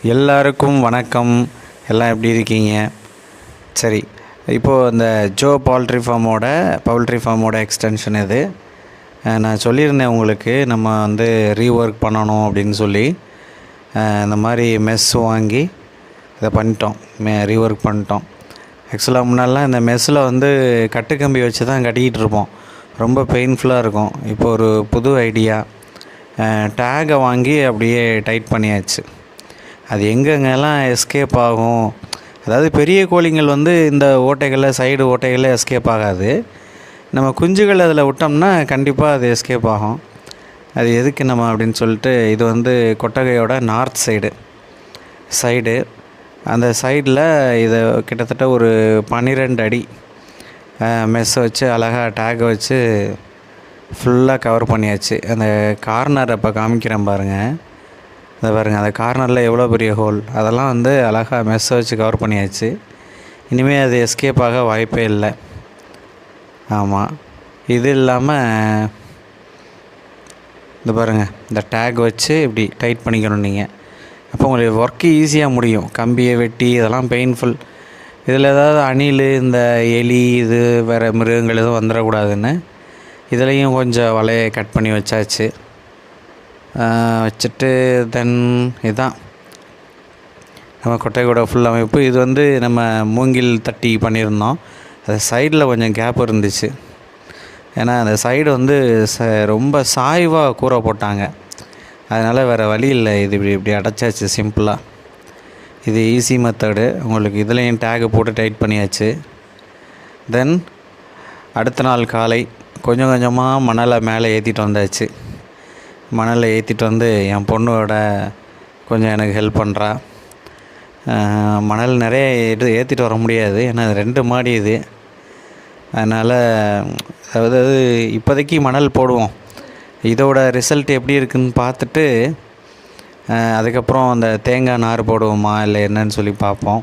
எல்லாருக்கும் வணக்கம். எல்லாம் எப்படி இருக்கீங்க? சரி, இப்போது இந்த ஜோ பவுல்ட்ரி ஃபார்மோட எக்ஸ்டென்ஷன் இது. நான் சொல்லியிருந்தேன் உங்களுக்கு, நம்ம வந்து ரீஒர்க் பண்ணணும் அப்படின்னு சொல்லி. இந்த மாதிரி மெஸ் வாங்கி இதை பண்ணிட்டோம், ரீஒர்க் பண்ணிட்டோம். ஆக்சுவலாக முன்னாடிலாம் இந்த மெஸ்ஸில் வந்து கட்டுக்கம்பி வச்சு தான் கட்டிக்கிட்டு இருப்போம். ரொம்ப பெயின்ஃபுல்லாக இருக்கும். இப்போ ஒரு புது ஐடியா, டேகை வாங்கி அப்படியே டைட் பண்ணியாச்சு. அது எங்கெங்கெல்லாம் எஸ்கேப் ஆகும், அதாவது பெரிய கோழிங்கள் வந்து இந்த ஓட்டைகளில், சைடு ஓட்டைகளில் எஸ்கேப் ஆகாது. நம்ம குஞ்சுகள் அதில் விட்டோம்னா கண்டிப்பாக அது எஸ்கேப் ஆகும். அது எதுக்கு நம்ம அப்படின்னு சொல்லிட்டு, இது வந்து கொட்டகையோட நார்த் சைடு. அந்த சைடில் இதை கிட்டத்தட்ட ஒரு 12 அடி மெஸ்ஸை வச்சு அழகாக டேகை வச்சு ஃபுல்லாக கவர் பண்ணியாச்சு. அந்த கார்னர் இப்போ காமிக்கிறேன் பாருங்கள். அதை பாருங்கள், அந்த கார்னரில் எவ்வளோ பெரிய ஹோல், அதெல்லாம் வந்து அழகாக மெஸ்ஸை வச்சு கவர் பண்ணியாச்சு. இனிமேல் அது எஸ்கேப் ஆக வாய்ப்பே இல்லை. ஆமாம், இது இல்லாமல் இந்த பாருங்கள், இந்த டேக் வச்சு இப்படி டைட் பண்ணிக்கணும் நீங்கள். அப்போ உங்களுக்கு ஒர்க்கு ஈஸியாக முடியும். கம்பியை வெட்டி இதெல்லாம் பெயின்ஃபுல். இதில் ஏதாவது அணில், இந்த எலி, இது வேறு மிருகங்கள் எதுவும் வந்துடக்கூடாதுன்னு இதுலேயும் கொஞ்சம் வலையை கட் பண்ணி வச்சாச்சு. வச்சுட்டு தென் இதுதான் நம்ம கொட்டையோட ஃபுல் அமைப்பு. இது வந்து நம்ம மூங்கில் தட்டி பண்ணியிருந்தோம். அது சைடில் கொஞ்சம் கேப் இருந்துச்சு. ஏன்னா அந்த சைடு வந்து ரொம்ப சாய்வாக கூரை போட்டாங்க. அதனால் வேறு வழி இல்லை, இது இப்படி அடைச்சாச்சு சிம்பிளாக. இது ஈஸி மெத்தடு. உங்களுக்கு இதுலேயும் டேகு போட்டு டைட் பண்ணியாச்சு. தென் அடுத்த நாள் காலை கொஞ்சம் கொஞ்சமாக மணலை மேலே ஏற்றிட்டு வந்தாச்சு. மணலை ஏற்றிட்டு வந்து என் பொண்ணோட கொஞ்சம் எனக்கு ஹெல்ப் பண்ணுறா. மணல் நிறைய ஏற்றிட்டு வர முடியாது, ஏன்னா 2 மாடி இது. அதனால் அதாவது இப்போதைக்கு மணல் போடுவோம். இதோட ரிசல்ட் எப்படி இருக்குதுன்னு பார்த்துட்டு அதுக்கப்புறம் அந்த தேங்காய் நார் போடுவோமா இல்லை என்னன்னு சொல்லி பார்ப்போம்.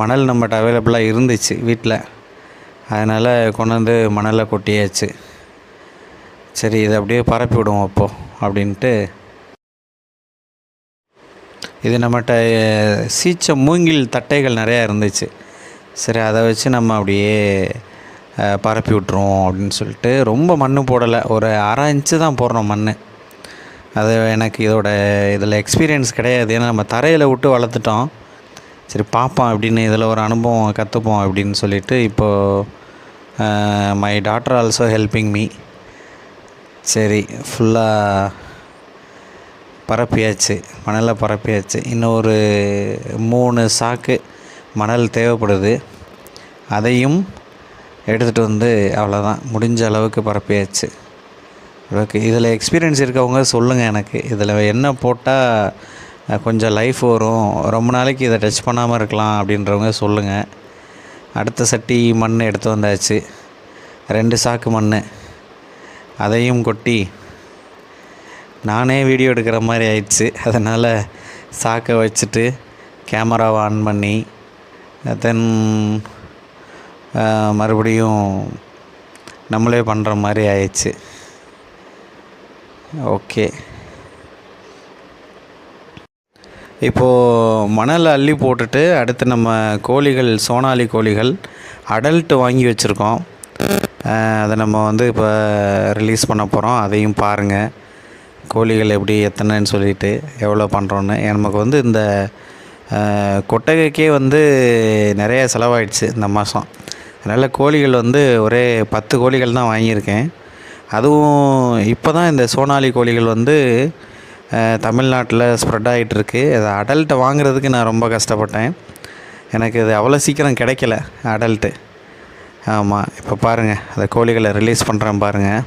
மணல் நம்மகிட்ட அவைலபிளாக இருந்துச்சு வீட்டில், அதனால் கொண்டு வந்து மணலை கொட்டியாச்சு. சரி, இதை அப்படியே பரப்பி விடுவோம் அப்போது அப்படின்ட்டு. இது நம்மகிட்ட மூங்கில் தட்டைகள் நிறையா இருந்துச்சு. சரி, அதை வச்சு நம்ம அப்படியே பரப்பி விட்ருவோம் அப்படின்னு சொல்லிட்டு. ரொம்ப மண் போடலை, ஒரு 1/2 இன்ச்சு தான் போடுறோம் மண். அது எனக்கு இதில் எக்ஸ்பீரியன்ஸ் கிடையாது, ஏன்னா நம்ம தரையில் விட்டு வளர்த்துட்டோம். சரி பார்ப்போம் அப்படின்னு, இதில் ஒரு அனுபவம் கற்றுப்போம் அப்படின்னு சொல்லிட்டு. இப்போது my daughter also helping me. சரி, ஃபுல்லாக பரப்பியாச்சு, மணலை பரப்பியாச்சு. இன்னும் ஒரு 3 சாக்கு மணல் தேவைப்படுது. அதையும் எடுத்துகிட்டு வந்து அவ்வளோதான், முடிஞ்ச அளவுக்கு பரப்பியாச்சு. ஓகே, இதில் எக்ஸ்பீரியன்ஸ் இருக்கவங்க சொல்லுங்கள் எனக்கு, இதில் என்ன போட்டால் கொஞ்சம் லைஃப் வரும், ரொம்ப நாளைக்கு இதை டச் பண்ணாமல் இருக்கலாம் அப்படின்றவங்க சொல்லுங்கள். அடுத்த சட்டி மண் எடுத்து வந்தாச்சு, 2 சாக்கு மண். அதையும் கொட்டி நானே வீடியோ எடுக்கிற மாதிரி ஆயிடுச்சு. அதனால் சாக்கை வச்சுட்டு கேமராவை ஆன் பண்ணி தென் மறுபடியும் நம்மளே பண்ணுற மாதிரி ஆயிடுச்சு. ஓகே, இப்போது மணலை அள்ளி போட்டுட்டு அடுத்து நம்ம கோழிகள், சோனாலி கோழிகள் அடல்ட் வாங்கி வச்சுருக்கோம். அதை நம்ம வந்து இப்போ ரிலீஸ் பண்ண போகிறோம். அதையும் பாருங்கள், கோழிகள் எப்படி எத்தனைன்னு சொல்லிட்டு எவ்வளோ பண்ணுறோன்னு. நமக்கு வந்து இந்த கொட்டகைக்கே வந்து நிறைய செலவாயிடுச்சு இந்த மாதம். அதனால் கோழிகள் வந்து ஒரே 10 கோழிகள் தான் வாங்கியிருக்கேன். அதுவும் இப்போ தான் இந்த சோனாலி கோழிகள் வந்து தமிழ்நாட்டில் ஸ்ப்ரெட் ஆகிட்டுருக்கு. அதை அடல்ட்டை வாங்குறதுக்கு நான் ரொம்ப கஷ்டப்பட்டேன். எனக்கு இது அவ்வளோ சீக்கிரம் கிடைக்கல அடல்ட்டு. ஆமாம், இப்போ பாருங்கள், அந்த கோழிகளை ரிலீஸ் பண்ணுறேன் பாருங்கள்.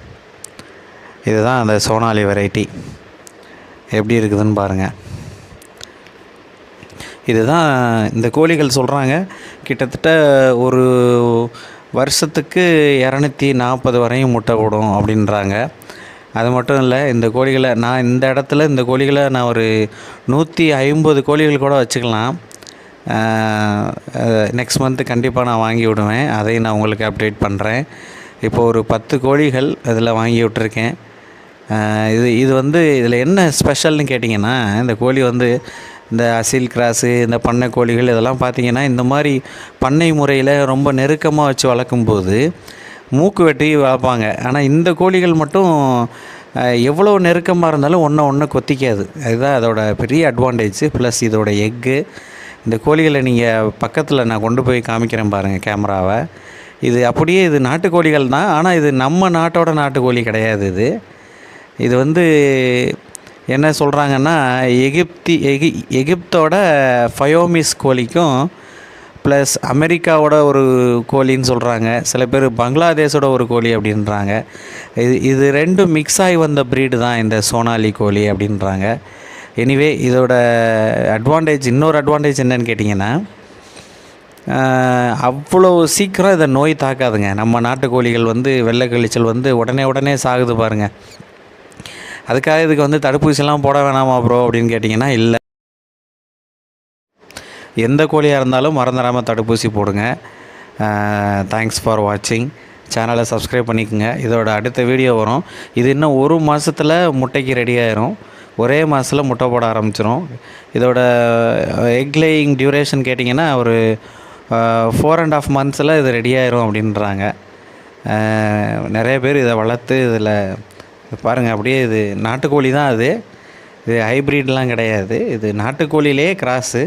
இதுதான் அந்த சோனாலி வெரைட்டி, எப்படி இருக்குதுன்னு பாருங்கள். இதுதான் இந்த கோழிகள் சொல்கிறாங்க, கிட்டத்தட்ட ஒரு வருஷத்துக்கு 240 வரையும் முட்டை போடும் அப்படின்றாங்க. அது மட்டும் இல்லை, இந்த கோழிகளை நான் இந்த இடத்துல இந்த கோழிகளை நான் ஒரு 150 கோழிகள் கூட வச்சுக்கலாம். நெக்ஸ்ட் மந்த்து கண்டிப்பாக நான் வாங்கி விடுவேன். அதையும் நான் உங்களுக்கு அப்டேட் பண்ணுறேன். இப்போ ஒரு 10 கோழிகள் இதில் வாங்கி விட்டுருக்கேன். இது வந்து இதில் என்ன ஸ்பெஷல்னு கேட்டிங்கன்னா, இந்த கோழி வந்து இந்த அசில் கிராஸு, இந்த பண்ணை கோழிகள் இதெல்லாம் பார்த்திங்கன்னா இந்த மாதிரி பண்ணை முறையில் ரொம்ப நெருக்கமாக வச்சு வளர்க்கும்போது மூக்கு வெட்டி வளர்ப்பாங்க. ஆனால் இந்த கோழிகள் மட்டும் எவ்வளோ நெருக்கமாக இருந்தாலும் ஒன்று கொத்திக்காது. அதுதான் அதோட பெரிய அட்வான்டேஜ். ப்ளஸ் இதோட எக்கு, இந்த கோழிகளை நீங்கள் பக்கத்தில் நான் கொண்டு போய் காமிக்கிறேன் பாருங்கள் கேமராவை. இது அப்படியே இது நாட்டுக்கோழிகள் தான். ஆனால் இது நம்ம நாட்டோட நாட்டுக்கோழி கிடையாது. இது வந்து என்ன சொல்கிறாங்கன்னா எகிப்தோட ஃபயோமிஸ் கோழிக்கும் ப்ளஸ் அமெரிக்காவோட ஒரு கோழின்னு சொல்கிறாங்க. சில பேர் பங்களாதேஷோட ஒரு கோழி அப்படின்றாங்க. இது ரெண்டும் மிக்ஸ் ஆகி வந்த ப்ரீடு தான் இந்த சோனாலி கோழி அப்படின்றாங்க. எனிவே இதோட இன்னொரு அட்வான்டேஜ் என்னன்னு கேட்டிங்கன்னா, அவ்வளோ சீக்கிரம் இதை நோய் தாக்காதுங்க. நம்ம நாட்டுக்கோழிகள் வந்து வெள்ளை கழிச்சல் வந்து உடனே சாகுது பாருங்கள். அதுக்காக இதுக்கு வந்து தடுப்பூசிலாம் போட வேணாமா ப்ரோ அப்படின்னு கேட்டிங்கன்னா, இல்லை, எந்த கோழியாக இருந்தாலும் மறந்துடாமல் தடுப்பூசி போடுங்க. தேங்க்ஸ் ஃபார் வாட்சிங். சேனலை சப்ஸ்கிரைப் பண்ணிக்கோங்க. இதோட அடுத்த வீடியோ வரும். இது இன்னும் 1 மாதத்தில் முட்டைக்கு ரெடி ஆயிரும். ஒரே மாதத்தில் முட்டை போட ஆரம்பிச்சிடும். இதோட எக் லேயிங் டியூரேஷன் கேட்டிங்கன்னா ஒரு 4.5 months இது ரெடி ஆயிரும் அப்படின்றாங்க. நிறைய பேர் இதை வளர்த்து இதில் பாருங்கள், அப்படியே இது நாட்டுக்கோழி தான். இது ஹைப்ரிட்லாம் கிடையாது. இது நாட்டுக்கோழியிலே கிராஸு.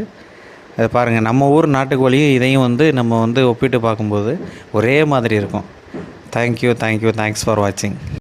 அது பாருங்கள், நம்ம ஊர் நாட்டுக்கோழி இதையும் வந்து நம்ம வந்து ஒப்பிட்டு பார்க்கும்போது ஒரே மாதிரி இருக்கும். தேங்க்யூ. தேங்க்ஸ் ஃபார் வாட்சிங்.